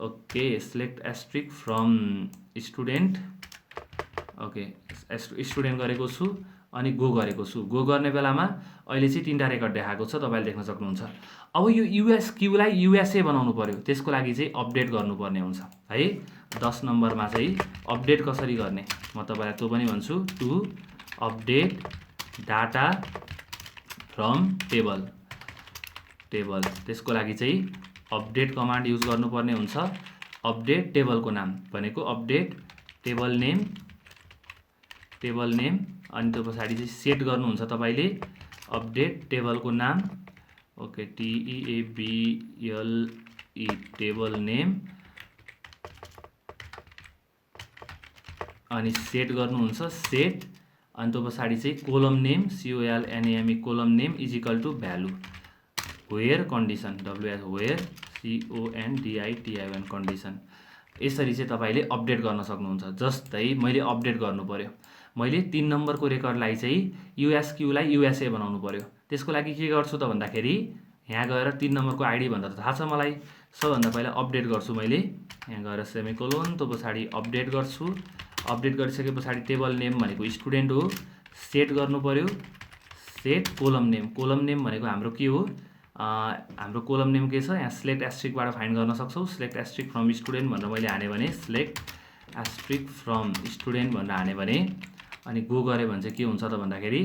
Okay, select asterisk from student, okay student गरेको छु अनि गो गरेको छु। गो गर्ने बेलामा अहिले चाहिँ 3टा रेकर्ड देखाएको छ, तपाईँले देख्न सक्नुहुन्छ। अब यो युएसक्यूलाई युएसए बनाउनु पर्यो, त्यसको लागि चाहिँ अपडेट गर्नुपर्ने हुन्छ है। 10 नम्बरमा चाहिँ अपडेट कसरी गर्ने म तपाईँलाई त्यो पनि भन्छु। To update data from table, त्यसको लागि चाहिँ अपडेट कमान्ड युज गर्नुपर्ने हुन्छ। अपडेट टेबलको नाम भनेको अपडेट टेबल नेम, अनि त्यो पछाडि चाहिँ सेट गर्नुहुन्छ तपाईँले अपडेट टेबलको नाम। ओके, TEABLE टेबल नेम अनि सेट गर्नुहुन्छ, सेट अनि त्यो पछाडि चाहिँ column name COLNAME column name is equal to value where condition WS where CONDITION condition. यसरी चाहिँ तपाईँले अपडेट गर्न सक्नुहुन्छ। जस्तै मैले अपडेट गर्नु पर्यो, मैले 3 नम्बरको रेकर्डलाई चाहिँ युएसक्यूलाई युएसए बनाउनु पर्यो। त्यसको लागि के गर्छु त भन्दाखेरि यहाँ गएर 3 नम्बरको आइडी भन्दा त थाहा छ मलाई। सबभन्दा पहिला अपडेट गर्छु मैले, यहाँ गएर सेमिकोलोन, त्यो पछाडि अपडेट गर्छु। अपडेट गरिसके पछाडि टेबल नेम भनेको स्टुडेन्ट हो, सेट गर्नु पर्यो, सेट कोलम नेम भनेको हाम्रो के हो, हाम्रो कोलम नेम के छ यहाँ सिलेक्ट एस्ट्रिकबाट फाइन्ड गर्न सक्छौँ। सिलेक्ट एस्ट्रिक फ्रम स्टुडेन्ट भनेर मैले हाने भने सिलेक्ट एस्ट्रिक फ्रम स्टुडेन्ट भनेर हाने भने अनि गो गऱ्यो भने चाहिँ के हुन्छ त भन्दाखेरि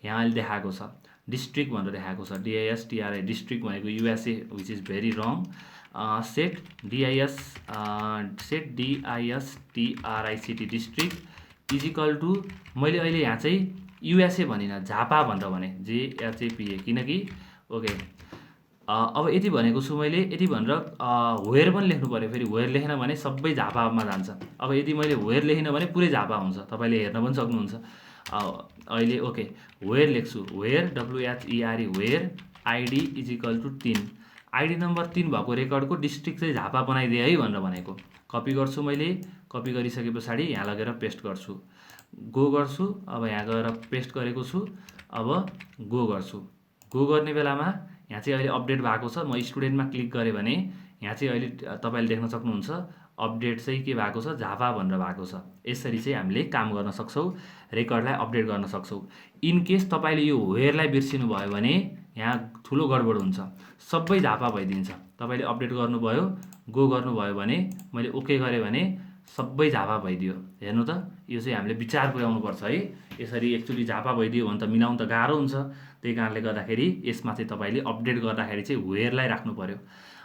यहाँ अहिले देखाएको छ डिस्ट्रिक्ट भनेर देखाएको छ, DISTRI डिस्ट्रिक्ट भनेको USA which is very wrong. Set DISTRICT district is equal to मैले अहिले यहाँ चाहिँ युएसए भनिनँ, झापा भनेर भने JHAPA, किनकि ओके अब यति भनेको छु मैले। यति भनेर वेयर पनि लेख्नु पर्यो, फेरि वेयर लेखेन भने सबै झापामा जान्छ। अब यदि मैले वेयर लेखिनँ भने पुरै झापा हुन्छ, तपाईँले हेर्न पनि सक्नुहुन्छ। अहिले ओके वेयर लेख्छु, where WHERE where ID is equal to 3, ID number 3 भएको रेकर्डको डिस्ट्रिक्ट चाहिँ झापा बनाइदिए है भनेर भनेको। कपी गर्छु मैले, कपी गरिसके पछाडि यहाँ लगेर पेस्ट गर्छु, गो गर्छु। अब यहाँ गएर पेस्ट गरेको छु, अब गो गर्छु। गो गर्ने बेलामा यहाँ चाहिँ अहिले अपडेट भएको छ। म स्टुडेन्टमा क्लिक गरेँ भने यहाँ चाहिँ अहिले तपाईँले देख्न सक्नुहुन्छ अपडेट चाहिँ के भएको छ, झापा भनेर भएको छ। यसरी चाहिँ हामीले काम गर्न सक्छौँ, रेकर्डलाई अपडेट गर्न सक्छौँ। इनकेस तपाईँले यो वेयरलाई बिर्सिनु भयो भने यहाँ ठुलो गडबड हुन्छ, सबै झापा भइदिन्छ। तपाईँले अपडेट गर्नुभयो, गो गर्नुभयो भने, मैले ओके गरेँ भने सबै झापा भइदियो। हेर्नु त, यो चाहिँ हामीले विचार पुर्याउनुपर्छ है। यसरी एक्चुअली झापा भइदियो भने त मिलाउनु त गाह्रो हुन्छ। त्यही कारणले गर्दाखेरि यसमा चाहिँ तपाईँले अपडेट गर्दाखेरि चाहिँ वेयरलाई राख्नु पर्यो।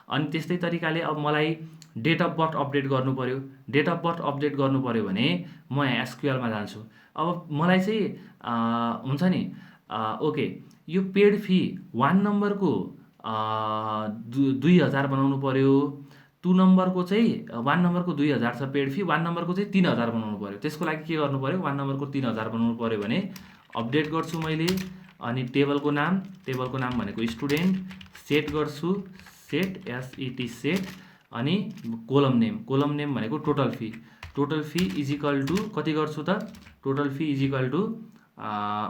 अनि त्यस्तै तरिकाले अब मलाई डेट अफ बर्थ अपडेट गर्नु पर्यो। डेट अफ बर्थ अपडेट गर्नु पर्यो भने म यहाँ एसक्युएलमा जान्छु। अब मलाई चाहिँ हुन्छ नि ओके यो पेड फी 1 नम्बरको 2000 बनाउनु पर्यो, 2 नम्बरको चाहिँ 1 नम्बरको 2000 छ पेड फी, 1 नम्बरको चाहिँ 3000 बनाउनु पर्यो। त्यसको लागि के गर्नु पर्यो, 1 नम्बरको 3000 बनाउनु पर्यो भने अपडेट गर्छु मैले। अनि टेबलको नाम भनेको स्टुडेन्ट, सेट गर्छु, सेट SET सेट अनि कोलम नेम भनेको total fee is equal to कति गर्छु त, total fee is equal to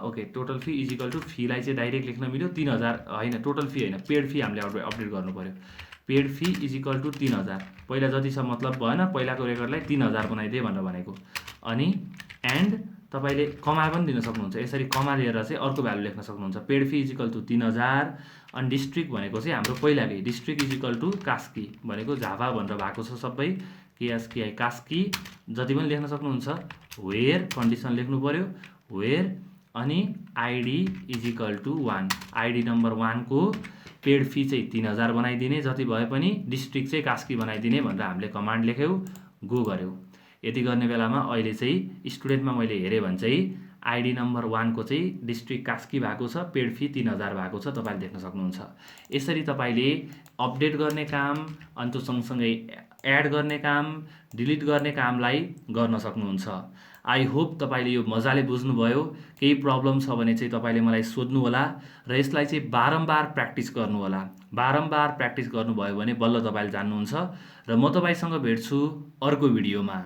okay total fee is equal to फीलाई चाहिँ डाइरेक्ट लेख्न मिल्यो 3000 होइन, टोटल फी होइन पेड फी हामीले अपडेट गर्नु पर्यो। Paid fee is equal to 3000, पहिला जति छ मतलब भएन, पहिलाको रेकर्डलाई 3000 बनाइदिए भनेर भनेको। अनि एन्ड तपाईँले कमा पनि दिन सक्नुहुन्छ, यसरी कमा लिएर चाहिँ अर्को भ्यालु लेख्न सक्नुहुन्छ। Paid fee is equal to 3000 अनि डिस्ट्रिक्ट भनेको चाहिँ हाम्रो पहिलाकै district is equal to Kaski भनेको झापा भनेर भएको छ सबै, KSKI कास्की जति पनि लेख्न सक्नुहुन्छ। वेयर कन्डिसन लेख्नु पर्यो, वेयर अनि ID is equal to 1, ID number 1 को पेड फी चाहिँ 3000 बनाइदिने, जति भए पनि डिस्ट्रिक्ट चाहिँ कास्की बनाइदिने भनेर हामीले कमान्ड लेख्यौँ, गो गऱ्यौँ। यति गर्ने बेलामा अहिले चाहिँ स्टुडेन्टमा मैले हेरेँ भने चाहिँ आइडी नम्बर 1 को चाहिँ डिस्ट्रिक्ट कास्की भएको छ, पेड फी 3000 भएको छ, तपाईँले देख्न सक्नुहुन्छ। यसरी तपाईँले अपडेट गर्ने काम अनि त्यो सँगसँगै एड गर्ने काम, डिलिट गर्ने कामलाई गर्न सक्नुहुन्छ। आई होप तपाईँले यो मजाले बुझ्नुभयो। केही प्रब्लम छ भने चाहिँ तपाईँले मलाई सोध्नु होला र यसलाई चाहिँ बारम्बार प्र्याक्टिस गर्नु होला। बारम्बार प्र्याक्टिस गर्नुभयो भने बल्ल तपाईँले जान्नुहुन्छ। र म तपाईँसँग भेट्छु अर्को भिडियोमा।